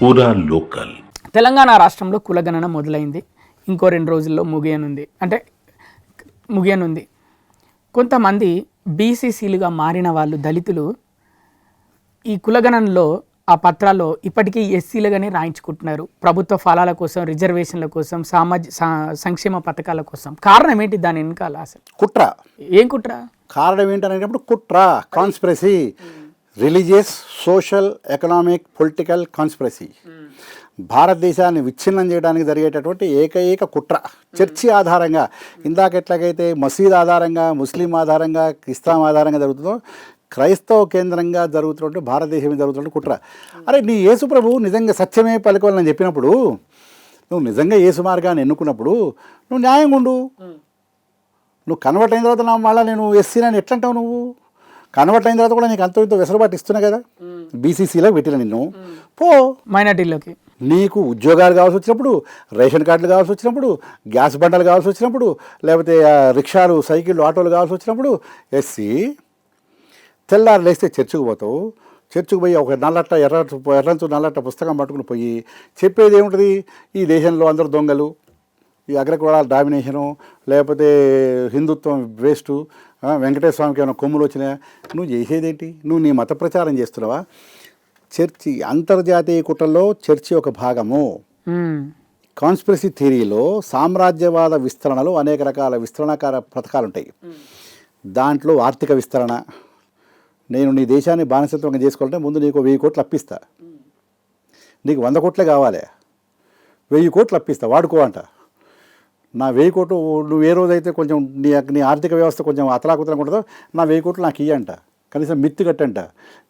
పూరా లోకల్. తెలంగాణ రాష్ట్రంలో కులగణన మొదలైంది. ఇంకో 2 రోజుల్లో ముగియనుంది. కొంతమంది బీసీసీలుగా మారిన వాళ్ళు దళితులు ఈ కులగణనలో ఆ పత్రాల్లో ఇప్పటికీ ఎస్సీలుగానే రాయించుకుంటున్నారు. ప్రభుత్వ ఫలాల కోసం, రిజర్వేషన్ల కోసం, సంక్షేమ పథకాల కోసం. కారణం ఏంటి దాని వెనకాల? అసలు కుట్ర. ఏం కుట్ర? కారణం ఏంటనేటప్పుడు కుట్ర, conspiracy, religious, social, economic, political conspiracy. భారతదేశాన్ని విచ్ఛిన్నం చేయడానికి జరిగేటటువంటి ఏకైక కుట్ర. చర్చి ఆధారంగా, ఇందాక ఎట్లాగైతే మసీద్ ఆధారంగా, ముస్లిం ఆధారంగా, ఇస్లాం ఆధారంగా జరుగుతుందో, క్రైస్తవ కేంద్రంగా జరుగుతున్నట్టు భారతదేశం జరుగుతున్నట్టు కుట్ర. అరే, నీ యేసు ప్రభు నిజంగా సత్యమే పలుకోవాలని చెప్పినప్పుడు, నువ్వు నిజంగా యేసు మార్గాన్ని ఎన్నుకున్నప్పుడు నువ్వు న్యాయంగా ఉండు. నువ్వు కన్వర్ట్ అయిన తర్వాత మళ్ళీ నేను ఎస్సీని ఎట్లంటావు? నువ్వు కన్వర్ట్ అయిన తర్వాత కూడా నీకు అంత ఇంత వెసులుబాటు ఇస్తున్నా కదా, బీసీసీలో పెట్టిన నిన్ను పో మైనార్టీలోకి. నీకు ఉద్యోగాలు కావాల్సి వచ్చినప్పుడు, రేషన్ కార్డులు కావాల్సి వచ్చినప్పుడు, గ్యాస్ బండలు కావాల్సి వచ్చినప్పుడు, లేకపోతే రిక్షాలు, సైకిళ్ళు, ఆటోలు కావాల్సి వచ్చినప్పుడు ఎస్సీ. తెల్లారు లేస్తే చర్చికి పోతావు. చర్చికి పోయి ఒక ఎర్రంచు నల్లట్ట పుస్తకం పట్టుకుని పోయి చెప్పేది ఏముంటుంది? ఈ దేశంలో అందరూ దొంగలు, ఈ అగ్రకులాల డామినేషను, లేకపోతే హిందుత్వం వేస్టు, వెంకటేశ్వర స్వామికి ఏమైనా కొమ్ములు వచ్చినాయా? నువ్వు చేసేదేంటి? నువ్వు నీ మత ప్రచారం చేస్తున్నావా? చర్చి అంతర్జాతీయ కుట్రలో చర్చి ఒక భాగము. కాన్స్పిరసీ థియరీలో సామ్రాజ్యవాద విస్తరణలో అనేక రకాల విస్తరణకార పథకాలు ఉంటాయి. దాంట్లో ఆర్థిక విస్తరణ. నేను నీ దేశాన్ని బానిసత్వంగా చేసుకోవాలంటే ముందు నీకు 1000 కోట్లు అప్పిస్తా. నీకు 100 కోట్లే కావాలి, 1000 కోట్లు అప్పిస్తా, వాడుకో అంట. నా 1000 కోట్లు నువ్వు ఏ రోజైతే కొంచెం నీ ఆర్థిక వ్యవస్థ కొంచెం అతలాకుతలంగా ఉంటుందో నా 1000 కోట్లు నాకు ఇయ్యంట. కనీసం మిత్తి కట్టంట.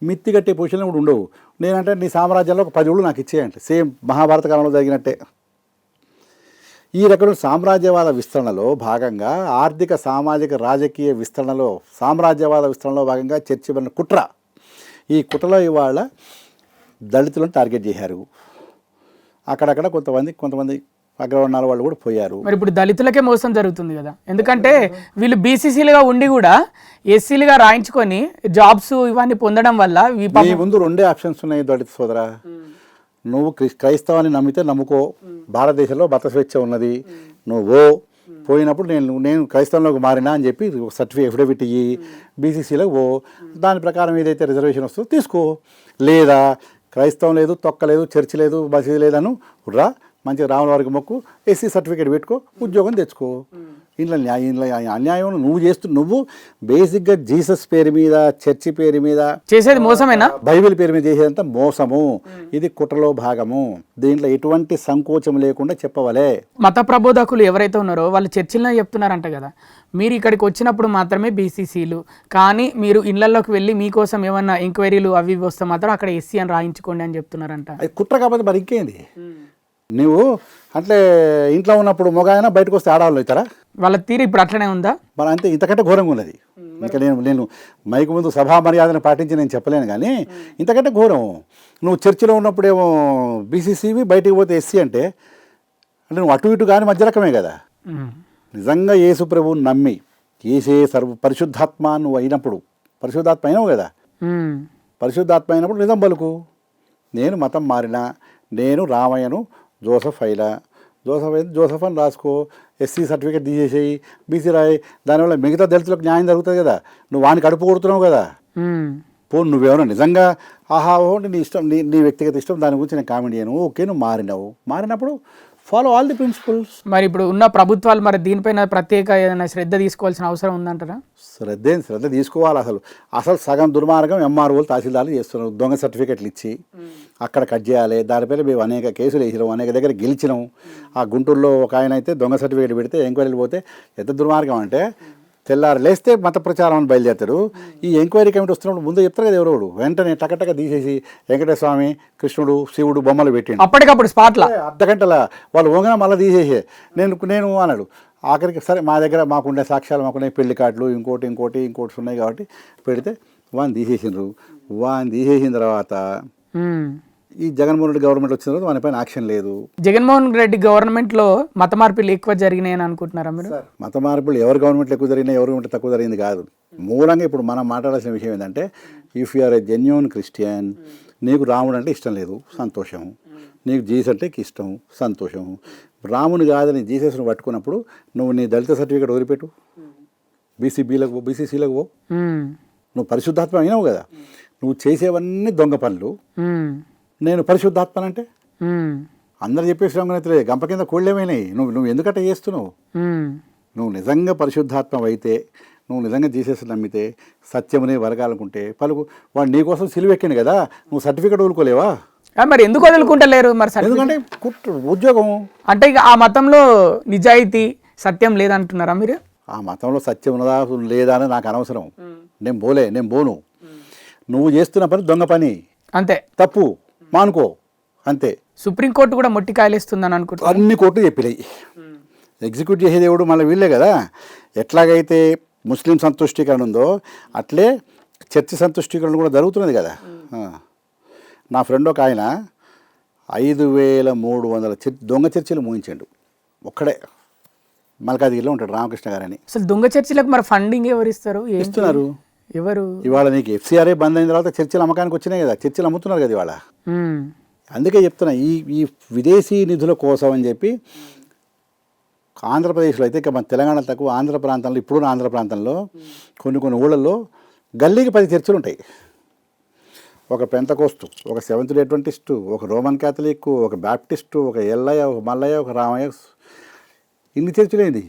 మిత్తి కట్టే పొజిషన్లో కూడా ఉండవు. నేనంటే నీ సామ్రాజ్యంలో ఒక 10 ఊళ్ళు నాకు ఇచ్చేయంట. సేమ్ మహాభారత కాలంలో జరిగినట్టే. ఈ రకమైన సామ్రాజ్యవాద విస్తరణలో భాగంగా, ఆర్థిక, సామాజిక, రాజకీయ విస్తరణలో, సామ్రాజ్యవాద విస్తరణలో భాగంగా చర్చ కుట్ర. ఈ కుట్రలో ఇవాళ దళితులను టార్గెట్ చేశారు. అక్కడక్కడ కొంతమంది అగ్రవర్ణాల వాళ్ళు కూడా పోయారు. మరి ఇప్పుడు దళితులకే మోసం జరుగుతుంది కదా, ఎందుకంటే వీళ్ళు బీసీసీలుగా ఉండి కూడా ఎస్సీలుగా రాయించుకొని జాబ్స్ ఇవన్నీ పొందడం వల్ల. మీ ముందు 2 ఆప్షన్స్ ఉన్నాయి దళిత సోదరా. నువ్వు క్రైస్తవాన్ని నమ్మితే నమ్ముకో, భారతదేశంలో మత స్వేచ్ఛ ఉన్నది. నువ్వు పోయినప్పుడు నేను క్రైస్తవంలోకి మారినా అని చెప్పి సర్టిఫికేట్ ఎఫిడవిట్ ఇయ్యి బీసీసీలోకి పో. దాని ప్రకారం ఏదైతే రిజర్వేషన్ వస్తుందో తీసుకో. లేదా క్రైస్తవం లేదు, తొక్క లేదు, చర్చి లేదు, మసీదు లేదను రా, మంచిగా రాముల వారికి మొక్కు, ఎస్సీ సర్టిఫికేట్ పెట్టుకో, ఉద్యోగం తెచ్చుకో. ఇంట్లో అన్యాయం నువ్వు బేసిక్గా జీసస్ పేరు మీద, చర్చి పేరు మీద చేసేది మోసమేనా? బైబిల్ పేరు మీద చేసేదంతా మోసము. ఇది కుట్రలో భాగము. దీంట్లో ఎటువంటి సంకోచం లేకుండా చెప్పవలే. మత ప్రబోధకులు ఎవరైతే ఉన్నారో వాళ్ళు చర్చిల్లో చెప్తున్నారంట కదా, మీరు ఇక్కడికి వచ్చినప్పుడు మాత్రమే బీసీసీలు, కానీ మీరు ఇళ్లలోకి వెళ్ళి మీకోసం ఏమన్నా ఎంక్వైరీలు అవి వస్తే మాత్రం అక్కడ ఎస్సీ అని రాయించుకోండి అని చెప్తున్నారంట. అది కుట్ర కాకపోతే మరి ఇంకేంది? నువ్వు అంటే ఇంట్లో ఉన్నప్పుడు మొగాయన బయటకు వస్తే ఆడవాళ్ళు అవుతారా? వాళ్ళ తీరు ఇప్పుడు అట్లనే ఉందా? మన అంతే, ఇంతకంటే ఘోరంగా ఉన్నది. ఇంకా నేను మైకు ముందు సభా మర్యాదను పాటించి నేను చెప్పలేను, కానీ ఇంతకంటే ఘోరం. నువ్వు చర్చిలో ఉన్నప్పుడేమో బీసీసీవి, బయటికి పోతే ఎస్సీ అంటే నువ్వు అటు ఇటు కానీ మధ్య రకమే కదా. నిజంగా యేసు ప్రభువుని నమ్మి ఏసే పరిశుద్ధాత్మ నువ్వు అయినప్పుడు, పరిశుద్ధాత్మ అయినావు కదా, పరిశుద్ధాత్మ అయినప్పుడు నిజం పలుకు. నేను మతం మారినా, నేను రామయ్యను, జోసఫ్ అయినా, జోసఫ్ అని రాసుకో, ఎస్సీ సర్టిఫికేట్ తీసేసేయి, బీసీ రాయి. దానివల్ల మిగతా దళితులకు న్యాయం జరుగుతుంది కదా. నువ్వు వానికి అడుపు కొడుతున్నావు కదా. పోను నువ్వేమన్నా నిజంగా నీ ఇష్టం, నీ వ్యక్తిగత ఇష్టం, దాని గురించి నేను కామెంట్ చేయను. ఓకే, నువ్వు మారినప్పుడు ఫాలో ఆల్ ది ప్రిన్సిపల్స్. మరి ఇప్పుడు ఉన్న ప్రభుత్వాలు మరి దీనిపైన ప్రత్యేక ఏదైనా శ్రద్ధ తీసుకోవాల్సిన అవసరం ఉందంటారా? శ్రద్ధ తీసుకోవాలి. అసలు సగం దుర్మార్గం ఎంఆర్ఓలు, తహసీల్దార్లు చేస్తున్నారు. దొంగ సర్టిఫికెట్లు ఇచ్చి అక్కడ కట్ చేయాలి. దానిపైన మేము అనేక కేసులు వేసినాం, అనేక దగ్గర గెలిచినాం. ఆ గుంటూరులో ఒక ఆయన అయితే దొంగ సర్టిఫికేట్ పెడితే ఎంక్వైరీలు పోతే ఎంత దుర్మార్గం అంటే, తెల్లారు లేస్తే మత ప్రచారం అని బయలుదేరుతారు. ఈ ఎంక్వైరీ కమిటీ వస్తున్నప్పుడు ముందు చెప్తారు కదా ఎవరు, వెంటనే టకటక తీసేసి వెంకటేశ్వర స్వామి, కృష్ణుడు, శివుడు బొమ్మలు పెట్టి అప్పటికప్పుడు స్పాట్లో అర్ధగంటల వాళ్ళు ఓంగన మళ్ళీ తీసేసే నేను అన్నాడు. ఆఖరికి సరే మా దగ్గర మాకుండే సాక్ష్యాలు, మాకుండే పెళ్లి కార్డులు, ఇంకోటి ఉన్నాయి కాబట్టి పెడితే వాడిని తీసేసినారు. వాడిని తీసేసిన తర్వాత ఈ జగన్మోహన్ రెడ్డి గవర్నమెంట్ వచ్చిన తర్వాత వానిపైన యాక్షన్ లేదు. జగన్మోహన్ రెడ్డి గవర్నమెంట్లో మత మార్పులు ఎక్కువ జరిగినాయని అనుకుంటున్నారా మీరు? మత మార్పులు ఎవరి గవర్నమెంట్లో ఎక్కువ జరిగినాయి, ఎవరి గవర్నమెంట్ తక్కువ జరిగింది కాదు. మూలంగా ఇప్పుడు మనం మాట్లాడాల్సిన విషయం ఏంటంటే, if you are a genuine Christian, నీకు రాముడు అంటే ఇష్టం లేదు, సంతోషం. నీకు జీసస్ అంటే ఇష్టం, సంతోషం. రాముని కాదని జీసస్ను పట్టుకున్నప్పుడు నువ్వు నీ దళిత సర్టిఫికేట్ వదిలిపెట్టు, బీసీబీలకు పో, బీసీసీలకు పో. నువ్వు పరిశుద్ధాత్మ అయినావు కదా. నువ్వు చేసేవన్నీ దొంగ పనులు. నేను పరిశుద్ధాత్మనంటే అందరు చెప్పేసి గంప కింద కోళ్ళేమైనాయి. నువ్వు ఎందుకంటే చేస్తున్నావు? నువ్వు నిజంగా పరిశుద్ధాత్మ అయితే, నువ్వు నిజంగా జీసస్ నమ్మితే, సత్యమునే వరగాలనుకుంటే పలుకు. వాడు నీకోసం సిలువెక్కింది కదా, నువ్వు సర్టిఫికేట్ వదులుకోలేవా? మరి ఎందుకు వదులుకుంటలేరు? మరి ఎందుకంటే ఉద్యోగం అంటే ఇక ఆ మతంలో నిజాయితీ సత్యం లేదంటున్నారా మీరు? ఆ మతంలో సత్యం ఉన్నదా లేదా అని నాకు అనవసరం. నేను పోను. నువ్వు చేస్తున్న పని దొంగ పని, అంతే, తప్పు, మానుకో, అంతే. సుప్రీంకోర్టు కూడా మొట్టి కాయలేస్తుందని అనుకుంటా. అన్ని కోర్టులు చెప్పినాయి. ఎగ్జిక్యూట్ చేసే దేవుడు మళ్ళీ వీళ్ళే కదా. ఎట్లాగైతే ముస్లిం సంతుష్టీకరణ ఉందో అట్లే చర్చి సంతుష్టీకరణ కూడా జరుగుతున్నది కదా. నా ఫ్రెండ్ ఒక ఆయన 5300 దొంగ చర్చిలు మూయించాడు ఒక్కడే. మల్కాజ్గిరిలో ఉంటాడు రామకృష్ణ గారని. అసలు దొంగ చర్చిలకు మరి ఫండింగ్ ఎవరు ఇస్తారు? ఇస్తున్నారు. ఎవరు? ఇవాళ నీకు FCRA బంద్ అయిన తర్వాత చర్చిలు అమ్మకానికి వచ్చినాయి కదా, చర్చిలు అమ్ముతున్నారు కదా ఇవాళ. అందుకే చెప్తున్నా, ఈ విదేశీ నిధుల కోసం అని చెప్పి ఆంధ్రప్రదేశ్లో అయితే, ఇక మన తెలంగాణ తక్కువ, ఆంధ్ర ప్రాంతంలో, ఇప్పుడు ఆంధ్ర ప్రాంతంలో కొన్ని ఊళ్ళల్లో గల్లీకి 10 చర్చిలు ఉంటాయి. ఒక పెంతకోస్తు, ఒక సెవెంత్ డే అడ్వెంటిస్టు, ఒక రోమన్ క్యాథలిక్, ఒక బ్యాప్టిస్టు, ఒక ఎల్లయ్య, ఒక మల్లయ్య, ఒక రామయ్య. ఇన్ని చర్చిలు ఏంది?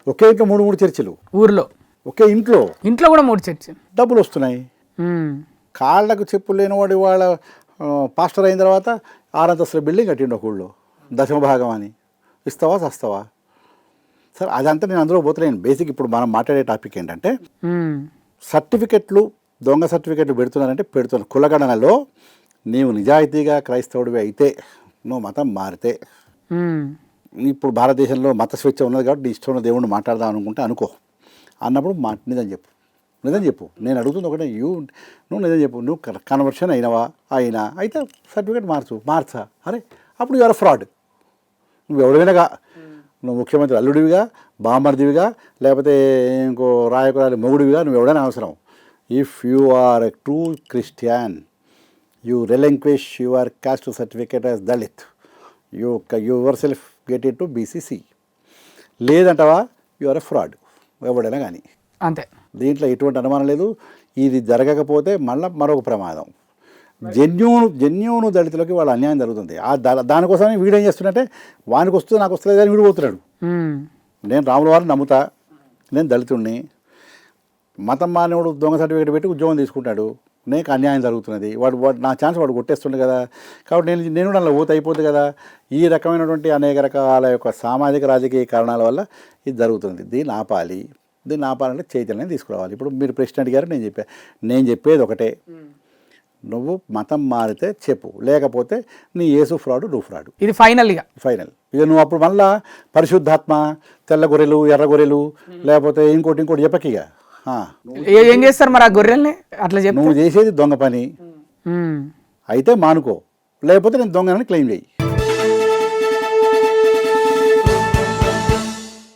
ఒకే ఇంట్లో 3 చర్చిలు ఊర్లో, ఒకే ఇంట్లో కూడా 3 చర్చిలు. డబ్బులు వస్తున్నాయి. కాళ్ళకు చెప్పులు లేనివాడు వాళ్ళ పాస్టర్ అయిన తర్వాత 6 అంతస్తుల బిల్డింగ్ కట్టిండు ఒక ఊళ్ళో, 10వ భాగం అని. ఇస్తావా చస్తావా? సరే, అదంతా నేను అందులో పోతలేను. బేసిక్ ఇప్పుడు మనం మాట్లాడే టాపిక్ ఏంటంటే, సర్టిఫికెట్లు, దొంగ సర్టిఫికెట్లు పెడుతున్నారంటే పెడుతున్నారు. కులగణనలో నీవు నిజాయితీగా క్రైస్తవుడివి అయితే, నువ్వు మతం మారితే, ఇప్పుడు భారతదేశంలో మత స్వేచ్ఛ ఉన్నది కాబట్టి నీ ఇష్టం దేవుడిని మాట్లాడదాం అనుకుంటే అనుకో. అన్నప్పుడు నిజం చెప్పు. నేను అడుగుతుంది ఒకటే, నువ్వు నిజం చెప్పు. నువ్వు కన్వర్షన్ అయితే సర్టిఫికేట్ మార్చా. అరే అప్పుడు యువర్ ఫ్రాడ్. నువ్వు ఎవడైనాగా, నువ్వు ముఖ్యమంత్రి అల్లుడివిగా, బామర్దివిగా, లేకపోతే ఇంకో రాయకురాలి మొగుడివిగా, నువ్వు ఎవడైనా అవసరం. If you are a true Christian, you relinquish your caste certificate as Dalit, yourself get it to BCC. లేదంటవా యు ఆర్ ఎ ఫ్రాడ్, ఎవడైనా కానీ అంతే. దీంట్లో ఎటువంటి అనుమానం లేదు. ఇది జరగకపోతే మళ్ళీ మరొక ప్రమాదం. జెన్యూను దళితులకి వాళ్ళ అన్యాయం జరుగుతుంది. దానికోసమే వీడేం చేస్తున్నట్టే, వానికి వస్తుంది నాకు వస్తుంది కానీ వీడు పోతున్నాడు. నేను రాముల వారిని నమ్ముతా, నేను దళితుడిని, మతం మానవుడు దొంగ సర్టిఫికేట్ పెట్టి ఉద్యోగం తీసుకుంటాడు, నీకు అన్యాయం జరుగుతున్నది, వాడు నా ఛాన్స్ వాడు కొట్టేస్తుండే కదా. కాబట్టి నేను కూడా అలా అయిపోతుంది కదా. ఈ రకమైనటువంటి అనేక రకాల యొక్క సామాజిక రాజకీయ కారణాల వల్ల ఇది జరుగుతుంది. దీన్ని ఆపాలంటే చైతన్యం తీసుకురావాలి. ఇప్పుడు మీరు ప్రశ్న అడిగారు, నేను చెప్పేది ఒకటే, నువ్వు మతం మారితే చెప్పు, లేకపోతే నీ యేసు ఫ్రాడు, నువ్వు ఫ్రాడు. ఇది ఫైనల్. ఇక నువ్వు అప్పుడు మళ్ళా పరిశుద్ధాత్మ, తెల్ల గొర్రెలు, ఎర్ర గొర్రెలు, లేకపోతే ఇంకోటి చెప్పకిగ. ఏం చేస్తారు మరి ఆ గొర్రెల్ని? అట్లా చెప్పు. నువ్వు చేసేది దొంగ పని అయితే మానుకో, లేకపోతే నేను దొంగనని క్లెయిమ్ చేయి.